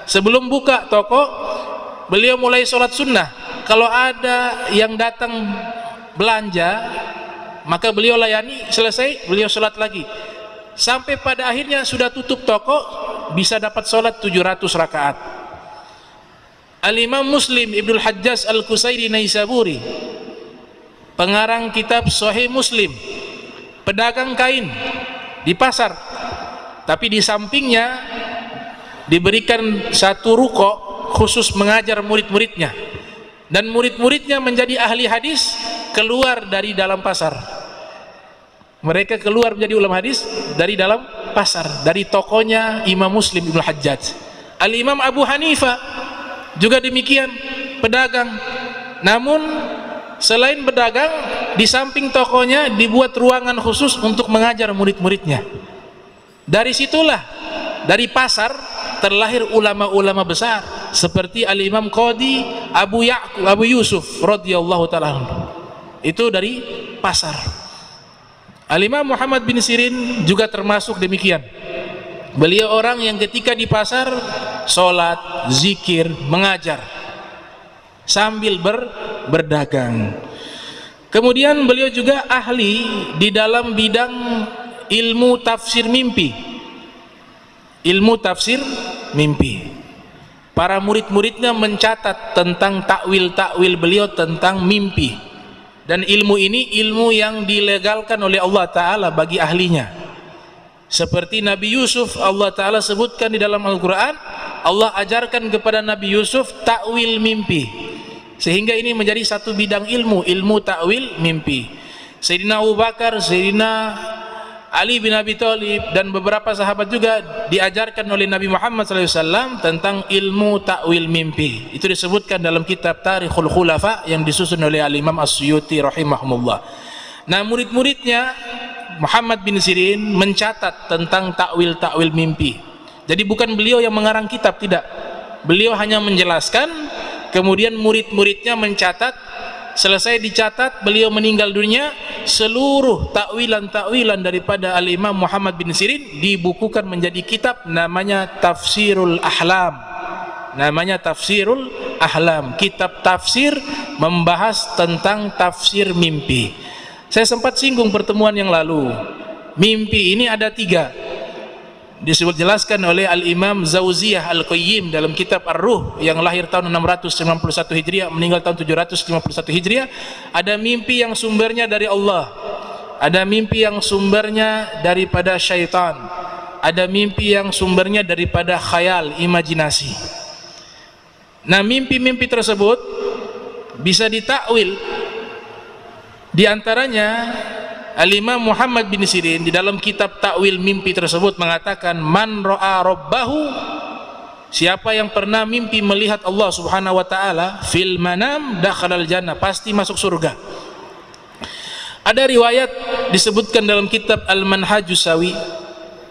Sebelum buka toko, beliau mulai solat sunnah. Kalau ada yang datang belanja, maka beliau layani, selesai beliau solat lagi. Sampai pada akhirnya sudah tutup toko, bisa dapat solat 700 rakaat. Al-Imam Muslim Ibnul Hajjaj Al-Qusairi Naisaburi, pengarang kitab Sahih Muslim, pedagang kain di pasar, tapi di sampingnya diberikan satu ruko khusus mengajar murid-muridnya, dan murid-muridnya menjadi ahli hadis keluar dari dalam pasar. Mereka keluar menjadi ulama hadis dari dalam pasar, dari tokonya Imam Muslim Ibnul Hajjaj. Al-Imam Abu Hanifah juga demikian, pedagang. Namun selain berdagang, di samping tokonya dibuat ruangan khusus untuk mengajar murid-muridnya. Dari situlah, dari pasar terlahir ulama-ulama besar seperti Al-Imam Qadi Abu Yusuf radhiyallahu ta'ala anhu. Itu dari pasar. Al-Imam Muhammad bin Sirin juga termasuk demikian. Beliau orang yang ketika di pasar sholat, zikir, mengajar sambil berdagang. Kemudian beliau juga ahli di dalam bidang ilmu tafsir mimpi. Ilmu tafsir mimpi. Para murid-muridnya mencatat tentang takwil-takwil beliau tentang mimpi. Dan ilmu ini ilmu yang dilegalkan oleh Allah Ta'ala bagi ahlinya. Seperti Nabi Yusuf, Allah Ta'ala sebutkan di dalam Al-Quran, Allah ajarkan kepada Nabi Yusuf takwil mimpi, sehingga ini menjadi satu bidang ilmu, ilmu takwil mimpi. Sayyidina Abu Bakar, Sayyidina Ali bin Abi Thalib, dan beberapa sahabat juga diajarkan oleh Nabi Muhammad SAW tentang ilmu takwil mimpi. Itu disebutkan dalam kitab Tarikhul Khulafa yang disusun oleh Al-Imam As-Suyuti rahimahumullah. Nah, murid-muridnya Muhammad bin Sirin mencatat tentang takwil-takwil mimpi. Jadi bukan beliau yang mengarang kitab, tidak. Beliau hanya menjelaskan, kemudian murid-muridnya mencatat. Selesai dicatat, beliau meninggal dunia, seluruh takwilan-takwilan daripada Al-Imam Muhammad bin Sirin dibukukan menjadi kitab, namanya Tafsirul Ahlam. Namanya Tafsirul Ahlam, kitab tafsir membahas tentang tafsir mimpi. Saya sempat singgung pertemuan yang lalu, mimpi ini ada 3. jelaskan oleh Al-Imam Zawziyah Al-Qayyim dalam kitab Ar-Ruh yang lahir tahun 691 Hijriah meninggal tahun 751 Hijriah. Ada mimpi yang sumbernya dari Allah, ada mimpi yang sumbernya daripada syaitan, ada mimpi yang sumbernya daripada khayal, imajinasi. Nah, mimpi-mimpi tersebut bisa ditakwil. Di antaranya Al-Imam Muhammad bin Sirin di dalam kitab takwil mimpi tersebut mengatakan, man ra'a rabbahu, siapa yang pernah mimpi melihat Allah Subhanahu wa taala, fil manam dakhalal jannah, pasti masuk surga. Ada riwayat disebutkan dalam kitab Al-Manhajus Sawi,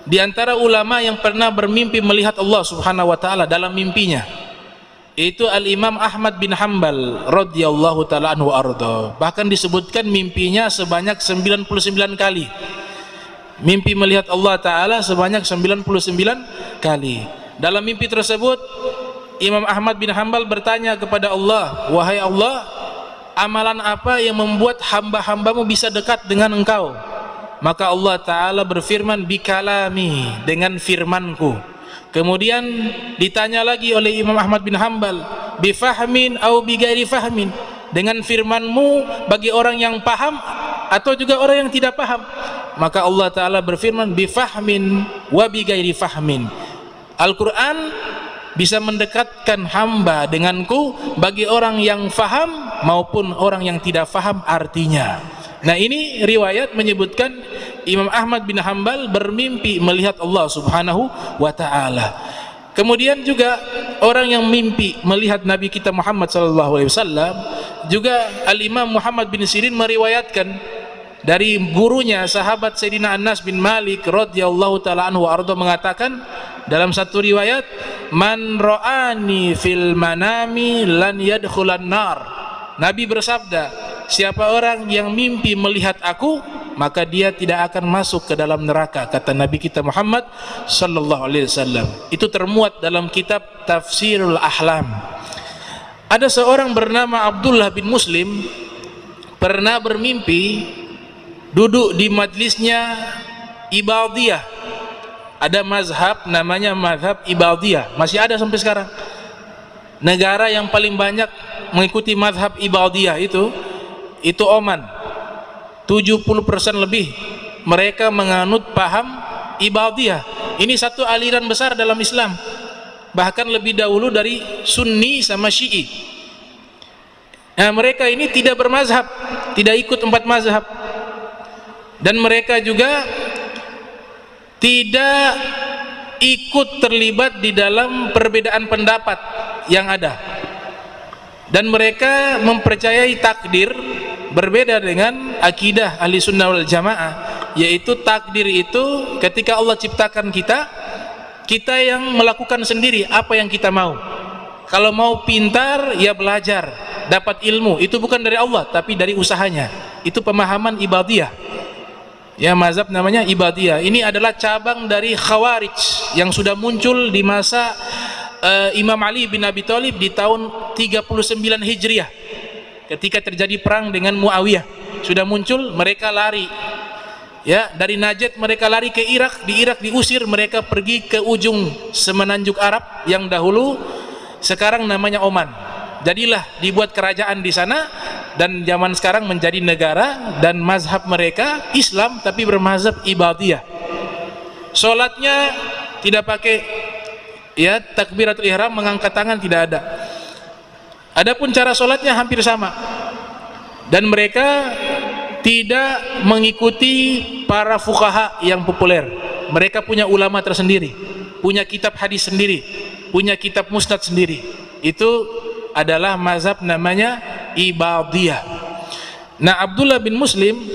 di antara ulama yang pernah bermimpi melihat Allah Subhanahu wa taala dalam mimpinya, itu Al-Imam Ahmad bin Hanbal radhiyallahu ta'ala anhu arda. Bahkan disebutkan mimpinya sebanyak 99 kali. Mimpi melihat Allah Ta'ala sebanyak 99 kali. Dalam mimpi tersebut Imam Ahmad bin Hanbal bertanya kepada Allah, wahai Allah, amalan apa yang membuat hamba-hambamu bisa dekat dengan engkau? Maka Allah Ta'ala berfirman, bikalami, dengan firmanku. Kemudian ditanya lagi oleh Imam Ahmad bin Hanbal, bifahmin au bigairi fahmin, dengan firmanmu bagi orang yang paham atau juga orang yang tidak paham. Maka Allah Ta'ala berfirman, bifahmin wa bigairi fahmin. Al-Quran bisa mendekatkan hamba denganku bagi orang yang faham maupun orang yang tidak faham artinya. Nah, ini riwayat menyebutkan Imam Ahmad bin Hanbal bermimpi melihat Allah Subhanahu wa ta'ala. Kemudian juga orang yang mimpi melihat Nabi kita Muhammad sallallahu alaihi wasallam, juga Al-Imam Muhammad bin Sirin meriwayatkan dari gurunya sahabat Sayyidina Anas bin Malik radhiyallahu ta'ala anhu arda mengatakan dalam satu riwayat, man ra'ani fil manami lan yadkhulan nar. Nabi bersabda, siapa orang yang mimpi melihat aku, maka dia tidak akan masuk ke dalam neraka, kata Nabi kita Muhammad sallallahu alaihi wasallam. Itu termuat dalam kitab Tafsirul Ahlam. Ada seorang bernama Abdullah bin Muslim pernah bermimpi duduk di majlisnya Ibadiyah. Ada mazhab namanya mazhab Ibadiyah, masih ada sampai sekarang. Negara yang paling banyak mengikuti mazhab Ibadiyah itu Oman. 70% lebih mereka menganut paham Ibadiyah. Ini satu aliran besar dalam Islam, bahkan lebih dahulu dari Sunni sama Syi'i. Nah, mereka ini tidak bermazhab, tidak ikut 4 mazhab, dan mereka juga tidak ikut terlibat di dalam perbedaan pendapat yang ada, dan mereka mempercayai takdir. Berbeda dengan akidah ahli sunnah wal jamaah, yaitu takdir itu ketika Allah ciptakan kita yang melakukan sendiri apa yang kita mau. Kalau mau pintar, ya belajar, dapat ilmu, itu bukan dari Allah tapi dari usahanya. Itu pemahaman Ibadiyah, ya, mazhab namanya Ibadiyah. Ini adalah cabang dari Khawarij yang sudah muncul di masa Imam Ali bin Abi Thalib di tahun 39 Hijriah. Ketika terjadi perang dengan Muawiyah, sudah muncul, mereka lari, ya, dari Najd mereka lari ke Irak. Di Irak diusir, mereka pergi ke ujung semenanjung Arab yang dahulu sekarang namanya Oman. Jadilah dibuat kerajaan di sana, dan zaman sekarang menjadi negara, dan mazhab mereka Islam tapi bermazhab Ibadiyah. Sholatnya tidak pakai, ya, takbiratul ihram, mengangkat tangan tidak ada. Adapun cara sholatnya hampir sama, dan mereka tidak mengikuti para fuqaha yang populer. Mereka punya ulama tersendiri, punya kitab hadis sendiri, punya kitab musnad sendiri. Itu adalah mazhab namanya Ibadiyah. Nah, Abdullah bin Muslim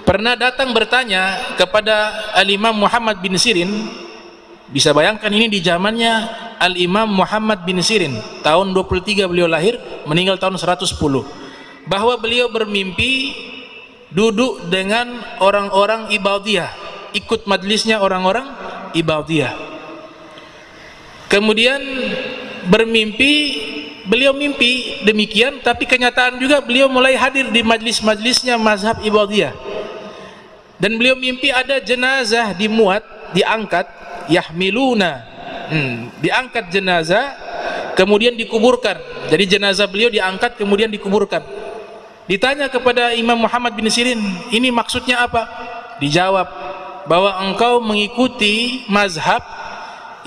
pernah datang bertanya kepada Al-Imam Muhammad bin Sirin. Bisa bayangkan, ini di zamannya Al-Imam Muhammad bin Sirin, tahun 23 beliau lahir, meninggal tahun 110, bahwa beliau bermimpi duduk dengan orang-orang Ibadiyah, ikut majlisnya orang-orang Ibadiyah. Kemudian bermimpi, beliau mimpi demikian, tapi kenyataan juga beliau mulai hadir di majlis-majlisnya mazhab Ibadiyah. Dan beliau mimpi ada jenazah dimuat, diangkat yahmiluna, diangkat jenazah kemudian dikuburkan. Jadi jenazah beliau diangkat kemudian dikuburkan. Ditanya kepada Imam Muhammad bin Sirin, ini maksudnya apa? Dijawab bahwa engkau mengikuti mazhab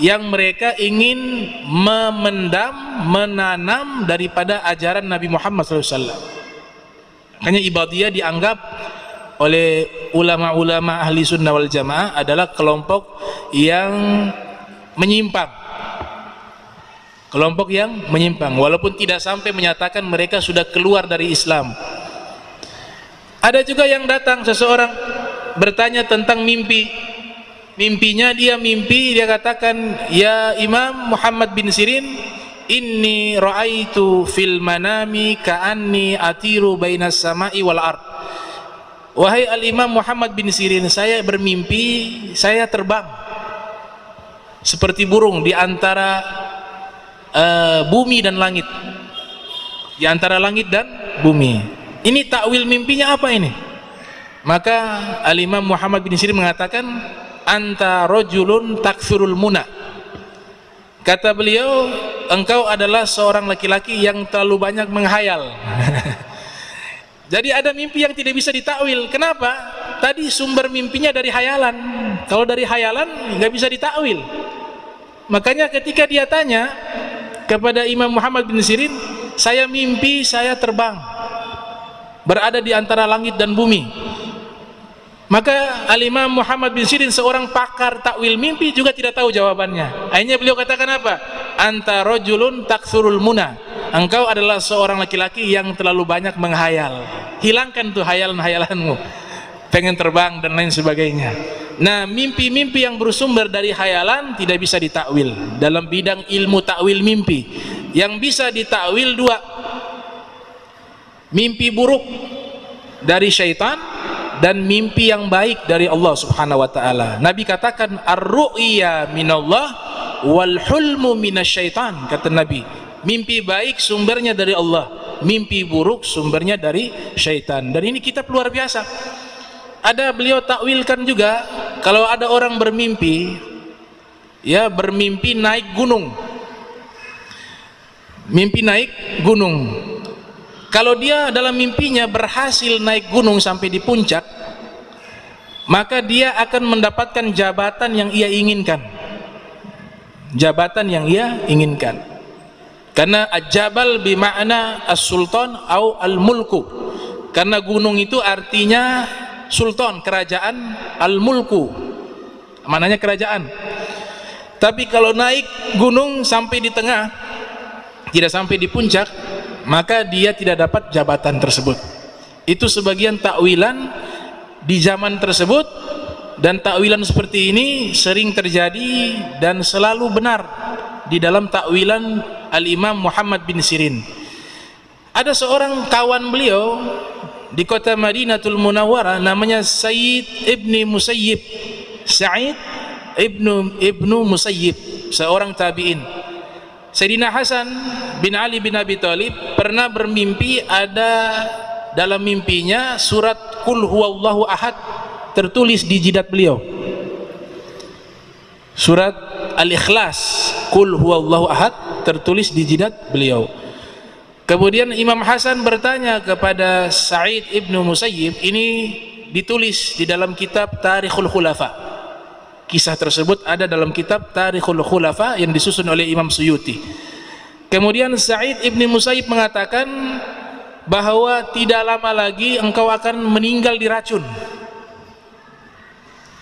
yang mereka ingin memendam, menanam daripada ajaran Nabi Muhammad SAW. Makanya Ibadiyah dianggap oleh ulama-ulama ahli sunnah wal jamaah adalah kelompok yang menyimpang. Kelompok yang menyimpang, walaupun tidak sampai menyatakan mereka sudah keluar dari Islam. Ada juga yang datang seseorang bertanya tentang mimpi. Mimpinya dia katakan, ya Imam Muhammad bin Sirin, inni ra'aitu fil manami ka'anni atiru bainas sama'i wal ard. Wahai al-Imam Muhammad bin Sirin, saya bermimpi saya terbang seperti burung di antara bumi dan langit, di antara langit dan bumi. Ini takwil mimpinya apa ini? Maka al-Imam Muhammad bin Sirin mengatakan, anta rajulun takfirul muna. Kata beliau, engkau adalah seorang laki-laki yang terlalu banyak menghayal. Jadi ada mimpi yang tidak bisa ditakwil. Kenapa? Tadi sumber mimpinya dari hayalan. Kalau dari hayalan nggak bisa ditakwil. Makanya ketika dia tanya kepada Imam Muhammad bin Sirin, saya mimpi saya terbang berada di antara langit dan bumi. Maka Al-Imam Muhammad bin Sirin, seorang pakar takwil mimpi, juga tidak tahu jawabannya. Akhirnya beliau katakan apa? Anta rajulun taksurul muna. Engkau adalah seorang laki-laki yang terlalu banyak menghayal. Hilangkan tuh hayalan-hayalanmu, pengen terbang dan lain sebagainya. Nah, mimpi-mimpi yang bersumber dari hayalan tidak bisa ditakwil. Dalam bidang ilmu takwil mimpi, yang bisa ditakwil dua: mimpi buruk dari syaitan dan mimpi yang baik dari Allah Subhanahu wa taala. Nabi katakan, ar-ru'ya minallah wal hulmu minasyaitan. Kata Nabi, mimpi baik sumbernya dari Allah, mimpi buruk sumbernya dari syaitan. Dan ini kitab luar biasa. Ada beliau takwilkan juga, kalau ada orang bermimpi, ya bermimpi naik gunung, mimpi naik gunung. Kalau dia dalam mimpinya berhasil naik gunung sampai di puncak, maka dia akan mendapatkan jabatan yang ia inginkan. Jabatan yang ia inginkan. Karena al-jabal bima'na as-sultan au al-mulku. Karena gunung itu artinya sultan, kerajaan, al-mulku maknanya kerajaan. Tapi kalau naik gunung sampai di tengah, tidak sampai di puncak, maka dia tidak dapat jabatan tersebut. Itu sebagian takwilan di zaman tersebut, dan takwilan seperti ini sering terjadi dan selalu benar di dalam takwilan Al-Imam Muhammad bin Sirin. Ada seorang kawan beliau di kota Madinatul Munawwarah, namanya Sayyid Ibni Musayyib. Sa'id Ibnu Musayyib, seorang tabi'in. Sayyidina Hasan bin Ali bin Abi Thalib pernah bermimpi, ada dalam mimpinya surat Qul Huwallahu Ahad tertulis di jidat beliau. Surat Al-Ikhlas, Qul Huwallahu Ahad tertulis di jidat beliau. Kemudian Imam Hasan bertanya kepada Sa'id Ibnu Musayyib, ini ditulis di dalam kitab Tarikhul Khulafa. Kisah tersebut ada dalam kitab Tarikhul Khulafa yang disusun oleh Imam Suyuti. Kemudian Sa'id Ibnu Musayyib mengatakan bahwa tidak lama lagi engkau akan meninggal diracun.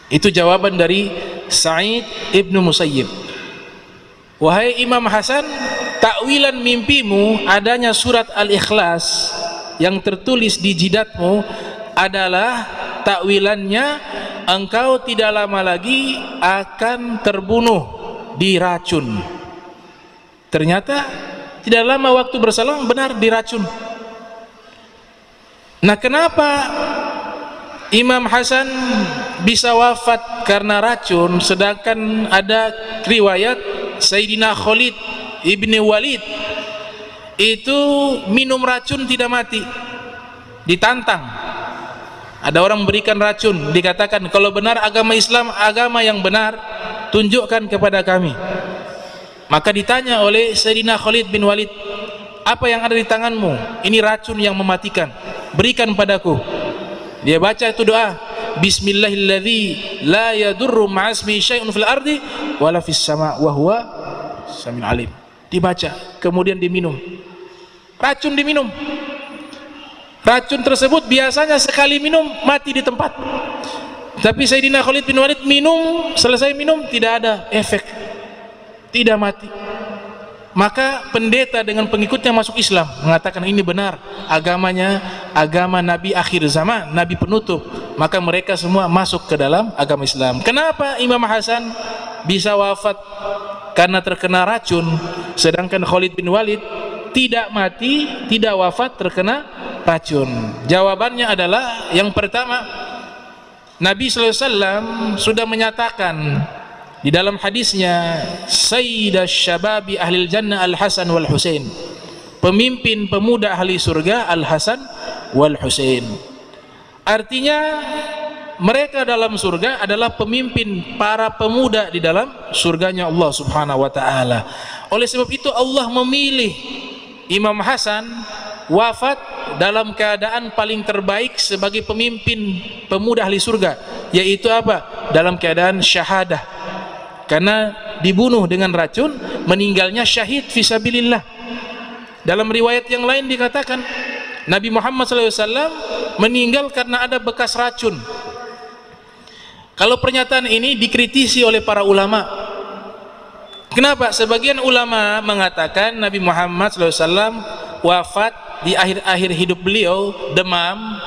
Itu jawaban dari Sa'id Ibnu Musayyib. Wahai Imam Hasan, takwilan mimpimu adanya surat Al-Ikhlas yang tertulis di jidatmu adalah takwilannya engkau tidak lama lagi akan terbunuh diracun. Ternyata tidak lama waktu berselang benar diracun. Nah, kenapa Imam Hasan bisa wafat karena racun, sedangkan ada riwayat Sayyidina Khalid ibni Walid itu minum racun tidak mati, ditantang. Ada orang memberikan racun, dikatakan kalau benar agama Islam agama yang benar, tunjukkan kepada kami. Maka ditanya oleh Sayyidina Khalid bin Walid, apa yang ada di tanganmu? Ini racun yang mematikan, berikan padaku. Dia baca itu doa, Bismillahilladzi la yadurru ma'asmi syai'un fil ardi wala fis sama' wa huwa samiul alim. Dibaca, kemudian diminum. Racun diminum. Racun tersebut biasanya sekali minum mati di tempat. Tapi Sayyidina Khalid bin Walid minum, selesai minum tidak ada efek, tidak mati. Maka pendeta dengan pengikutnya masuk Islam, mengatakan ini benar, agamanya agama Nabi akhir zaman, Nabi penutup. Maka mereka semua masuk ke dalam agama Islam. Kenapa Imam Hasan bisa wafat karena terkena racun, sedangkan Khalid bin Walid tidak mati, tidak wafat terkena racun? Jawabannya adalah, yang pertama, Nabi SAW sudah menyatakan di dalam hadisnya, Sayyidash Syababi Ahlil Jannah Al-Hasan wal Husain, pemimpin pemuda ahli surga Al-Hasan wal Husain. Artinya mereka dalam surga adalah pemimpin para pemuda di dalam surganya Allah Subhanahu wa taala. Oleh sebab itu Allah memilih Imam Hasan wafat dalam keadaan paling terbaik sebagai pemimpin pemuda ahli surga, yaitu apa? Dalam keadaan syahadah, karena dibunuh dengan racun, meninggalnya syahid fisabilillah. Dalam riwayat yang lain dikatakan Nabi Muhammad SAW meninggal karena ada bekas racun. Kalau pernyataan ini dikritisi oleh para ulama. Kenapa? Sebagian ulama mengatakan Nabi Muhammad SAW wafat di akhir-akhir hidup beliau, demam,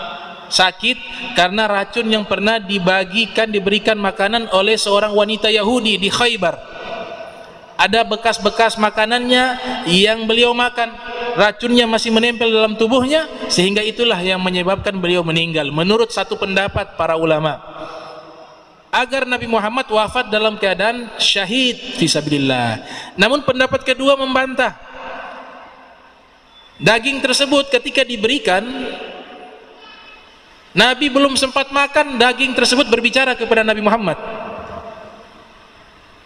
sakit, karena racun yang pernah diberikan makanan oleh seorang wanita Yahudi di Khaybar. Ada bekas-bekas makanannya yang beliau makan, racunnya masih menempel dalam tubuhnya, sehingga itulah yang menyebabkan beliau meninggal. Menurut satu pendapat para ulama, agar Nabi Muhammad wafat dalam keadaan syahid fisabilillah. Namun pendapat kedua membantah. Daging tersebut ketika diberikan, Nabi belum sempat makan, daging tersebut berbicara kepada Nabi Muhammad,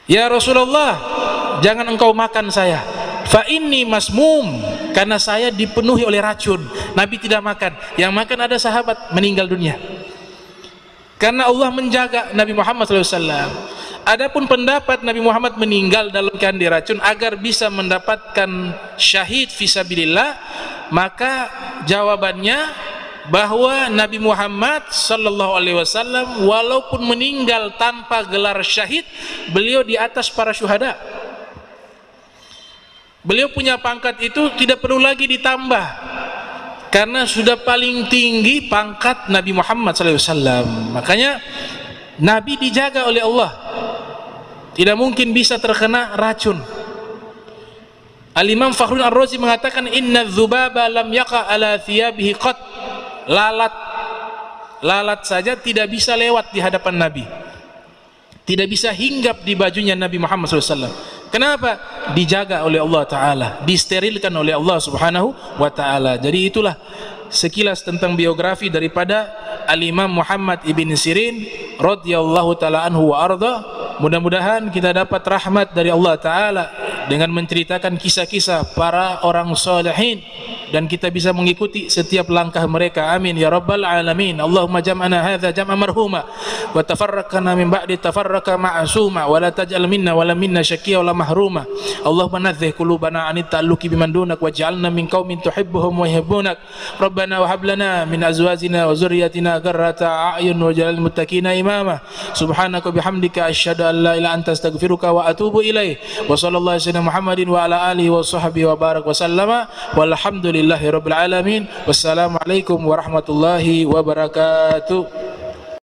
ya Rasulullah, jangan engkau makan saya, fa inni masmum, karena saya dipenuhi oleh racun. Nabi tidak makan, yang makan ada sahabat meninggal dunia. Karena Allah menjaga Nabi Muhammad SAW. Adapun pendapat Nabi Muhammad meninggal dalam keadaan diracun agar bisa mendapatkan syahid fisabilillah, maka jawabannya bahwa Nabi Muhammad SAW walaupun meninggal tanpa gelar syahid, beliau di atas para syuhada. Beliau punya pangkat itu tidak perlu lagi ditambah, karena sudah paling tinggi pangkat Nabi Muhammad SAW. Makanya Nabi dijaga oleh Allah, tidak mungkin bisa terkena racun. Al-Imam Fakhrul Ar-Razi mengatakan, inna dzubaba lam yaqa ala thiyabihi qat. Lalat saja tidak bisa lewat di hadapan Nabi, tidak bisa hinggap di bajunya Nabi Muhammad SAW. Kenapa? Dijaga oleh Allah Ta'ala, disterilkan oleh Allah Subhanahu wa Ta'ala. Jadi itulah sekilas tentang biografi daripada Al-Imam Muhammad ibn Sirin radhiyallahu ta'ala anhu wa arda. Mudah-mudahan kita dapat rahmat dari Allah Ta'ala dengan menceritakan kisah-kisah para orang salihin, dan kita bisa mengikuti setiap langkah mereka. Amin ya rabbal alamin. Allahumma jam'ana hadza jam'a marhuma wa tafarraqna min ba'di tafarraqa ma'suma wa la taj'al minna wa la minna syaqiyya wa la mahruma. Allahumma nadzih qulubana 'anit ta'alluqi biman dunak waj'alna min qaumin tuhibbuhum wa yuhibbunak. Rabbana wa hab lana min azwajina wa dzurriyyatina qurrata a'yun waj'alna lil muttaqina imama. Subhanaka bihamdika asyhadu an la ilaha illa anta astaghfiruka wa atubu ilaik. Wa sallallahu alaihi Muhammadin wa ala alihi wa sahbihi wa barak wa sallama walhamdulillahi rabbil alamin. Wassalamualaikum warahmatullahi wabarakatuh.